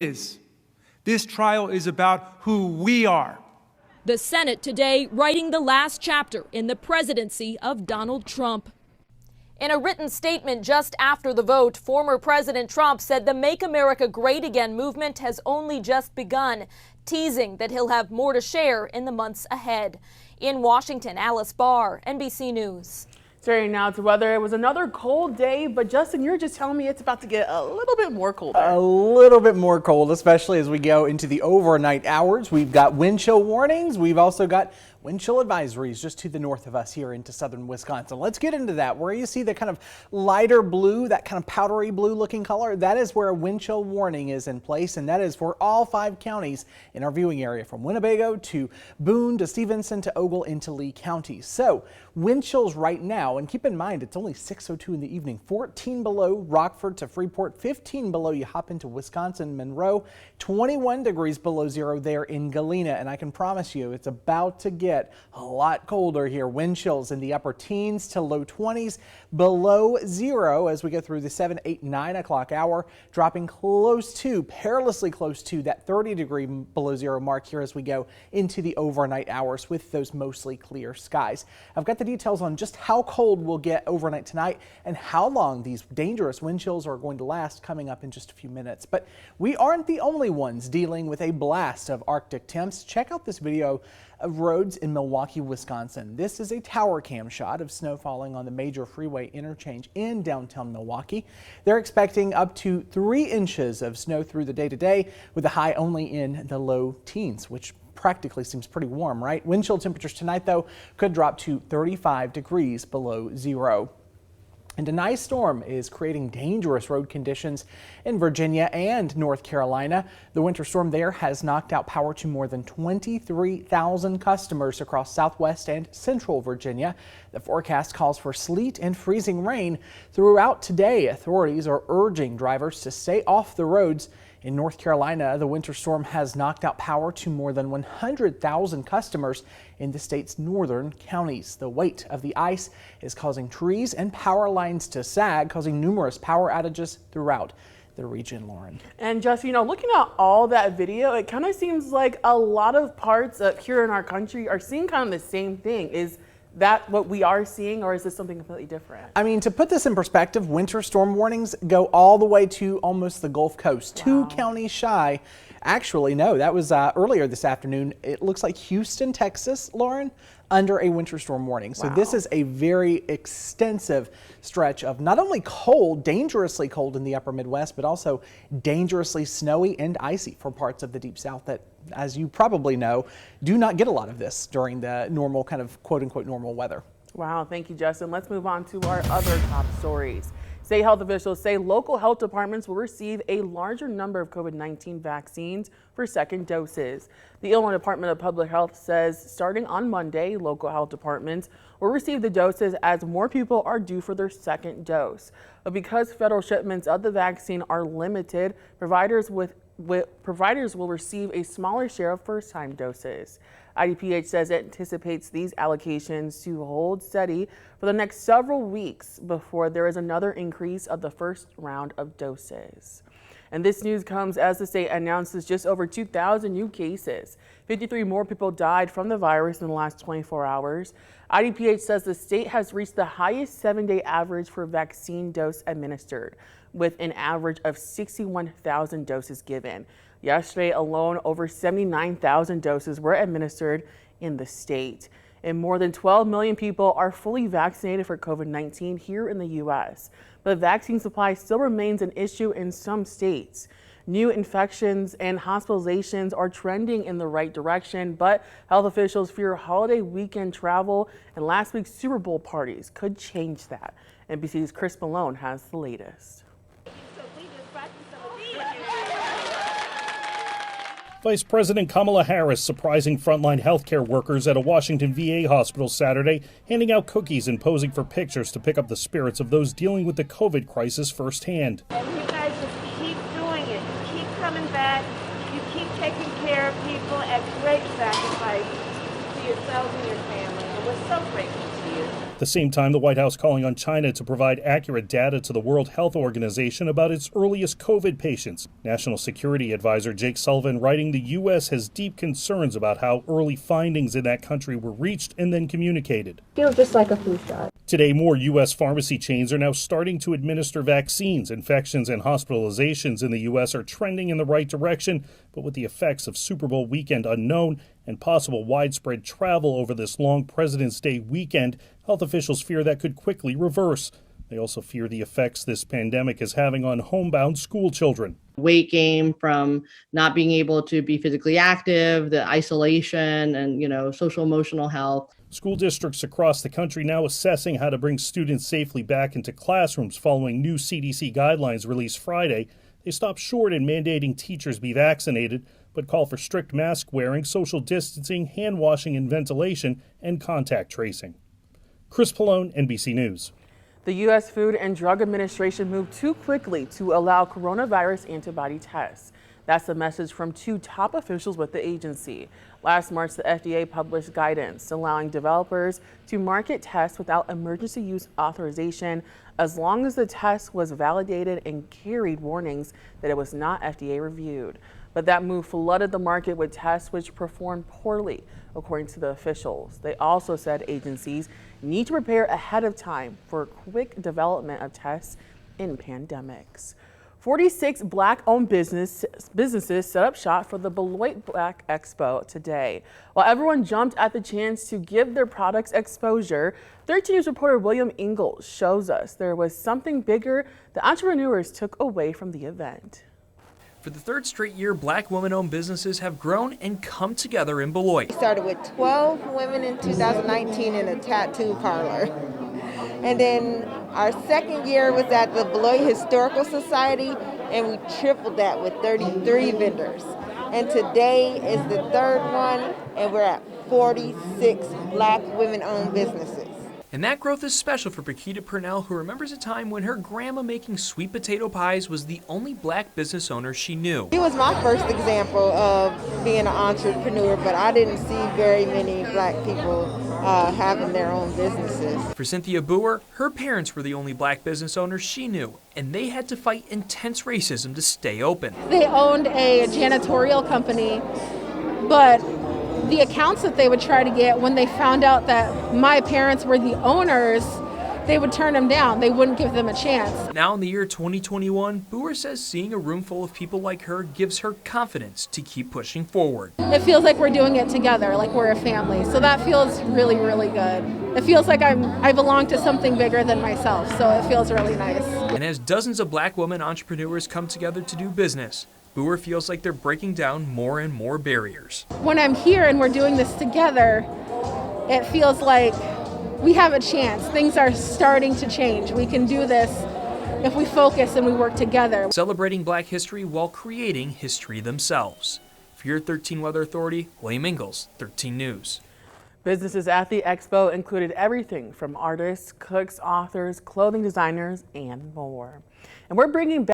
is. This trial is about who we are. The Senate today writing the last chapter in the presidency of Donald Trump. In a written statement just after the vote, former President Trump said the Make America Great Again movement has only just begun, teasing that he'll have more to share in the months ahead. In Washington, Alice Barr, NBC News. Turning now to weather. It was another cold day, but Justin, you're just telling me it's about to get a little bit more colder. A little bit more cold, especially as we go into the overnight hours. We've got wind chill warnings. We've also got wind chill advisories just to the north of us here into southern Wisconsin. Let's get into that. Where you see the kind of lighter blue, that kind of powdery blue looking color, that is where a wind chill warning is in place, and that is for all 5 counties in our viewing area, from Winnebago to Boone to Stevenson to Ogle into Lee counties. So wind chills right now, and keep in mind it's only 6:02 in the evening, 14 below Rockford to Freeport, 15 below you hop into Wisconsin, Monroe, 21 degrees below zero there in Galena, and I can promise you it's about to get a lot colder here. Wind chills in the upper teens to low 20s, below zero as we go through the 7, 8, 9 o'clock hour, dropping close to, perilously close to that 30-degree below zero mark here as we go into the overnight hours with those mostly clear skies. I've got the details on just how cold we'll get overnight tonight and how long these dangerous wind chills are going to last coming up in just a few minutes. But we aren't the only ones dealing with a blast of Arctic temps. Check out this video of roads in Milwaukee, Wisconsin. This is a tower cam shot of snow falling on the major freeway interchange in downtown Milwaukee. They're expecting up to 3 inches of snow through the day today, with a high only in the low teens, which practically seems pretty warm, right? Wind chill temperatures tonight, though, could drop to 35 degrees below zero. And a nice storm is creating dangerous road conditions in Virginia and North Carolina. The winter storm there has knocked out power to more than 23,000 customers across southwest and central Virginia. The forecast calls for sleet and freezing rain throughout today. Authorities are urging drivers to stay off the roads. In North Carolina, the winter storm has knocked out power to more than 100,000 customers in the state's northern counties. The weight of the ice is causing trees and power lines to sag, causing numerous power outages throughout the region, Lauren. And just, looking at all that video, it kind of seems like a lot of parts here in our country are seeing kind of the same thing. Is that what we are seeing, or is this something completely different? I mean, to put this in perspective, winter storm warnings go all the way to almost the Gulf Coast. Wow. 2 counties shy. Actually, no, that was earlier this afternoon. It looks like Houston, Texas, Lauren, under a winter storm warning. So this is a very extensive stretch of not only cold, dangerously cold in the upper Midwest, but also dangerously snowy and icy for parts of the deep south that, as you probably know, do not get a lot of this during the normal kind of quote unquote normal weather. Wow, thank you, Justin. Let's move on to our other top stories. State health officials say local health departments will receive a larger number of COVID-19 vaccines for second doses. The Illinois Department of Public Health says starting on Monday, local health departments will receive the doses as more people are due for their second dose. But because federal shipments of the vaccine are limited, providers will receive a smaller share of first-time doses. IDPH says it anticipates these allocations to hold steady for the next several weeks before there is another increase of the first round of doses. And this news comes as the state announces just over 2,000 new cases. 53 more people died from the virus in the last 24 hours. IDPH says the state has reached the highest 7-day average for vaccine dose administered, with an average of 61,000 doses given. Yesterday alone, over 79,000 doses were administered in the state. And more than 12 million people are fully vaccinated for COVID-19 here in the U.S. But vaccine supply still remains an issue in some states. New infections and hospitalizations are trending in the right direction, but health officials fear holiday weekend travel and last week's Super Bowl parties could change that. NBC's Chris Malone has the latest. Vice President Kamala Harris surprising frontline healthcare workers at a Washington VA hospital Saturday, handing out cookies and posing for pictures to pick up the spirits of those dealing with the COVID crisis firsthand. And you guys just keep doing it. You keep coming back. You keep taking care of people at great sacrifice to yourselves and your family. And we're so grateful to you. At the same time, the White House calling on China to provide accurate data to the World Health Organization about its earliest COVID patients. National Security Advisor Jake Sullivan writing the U.S. has deep concerns about how early findings in that country were reached and then communicated. Feels just like a flu shot. Today, more U.S. pharmacy chains are now starting to administer vaccines. Infections and hospitalizations in the U.S. are trending in the right direction, but with the effects of Super Bowl weekend unknown and possible widespread travel over this long President's Day weekend, health officials fear that could quickly reverse. They also fear the effects this pandemic is having on homebound school children. Weight gain from not being able to be physically active, the isolation and, social emotional health. School districts across the country now assessing how to bring students safely back into classrooms following new CDC guidelines released Friday. They stopped short in mandating teachers be vaccinated, but call for strict mask wearing, social distancing, hand washing and ventilation, and contact tracing. Chris Pallone, NBC News. The U.S. Food and Drug Administration moved too quickly to allow coronavirus antibody tests. That's the message from two top officials with the agency. Last March, the FDA published guidance allowing developers to market tests without emergency use authorization as long as the test was validated and carried warnings that it was not FDA reviewed. But that move flooded the market with tests which performed poorly, according to the officials. They also said agencies need to prepare ahead of time for quick development of tests in pandemics. 46 Black-owned businesses set up shop for the Beloit Black Expo today. While everyone jumped at the chance to give their products exposure, 13 News reporter William Ingalls shows us there was something bigger the entrepreneurs took away from the event. For the third straight year, Black women-owned businesses have grown and come together in Beloit. We started with 12 women in 2019 in a tattoo parlor. And then our second year was at the Beloit Historical Society, and we tripled that with 33 vendors. And today is the third one, and we're at 46 Black women-owned businesses. And that growth is special for Paquita Purnell, who remembers a time when her grandma making sweet potato pies was the only Black business owner she knew. He was my first example of being an entrepreneur, but I didn't see very many Black people having their own businesses. For Cynthia Boer, her parents were the only Black business owners she knew, and they had to fight intense racism to stay open. They owned a janitorial company, but the accounts that they would try to get when they found out that my parents were the owners, they would turn them down. They wouldn't give them a chance. Now in the year 2021, Boer says seeing a room full of people like her gives her confidence to keep pushing forward. It feels like we're doing it together, like we're a family. So that feels really, really good. It feels like I belong to something bigger than myself, so it feels really nice. And as dozens of Black women entrepreneurs come together to do business, Boer feels like they're breaking down more and more barriers. When I'm here and we're doing this together, it feels like we have a chance. Things are starting to change. We can do this if we focus and we work together. Celebrating Black history while creating history themselves. For your 13 Weather Authority, William Ingalls, 13 News. Businesses at the expo included everything from artists, cooks, authors, clothing designers, and more. And we're bringing back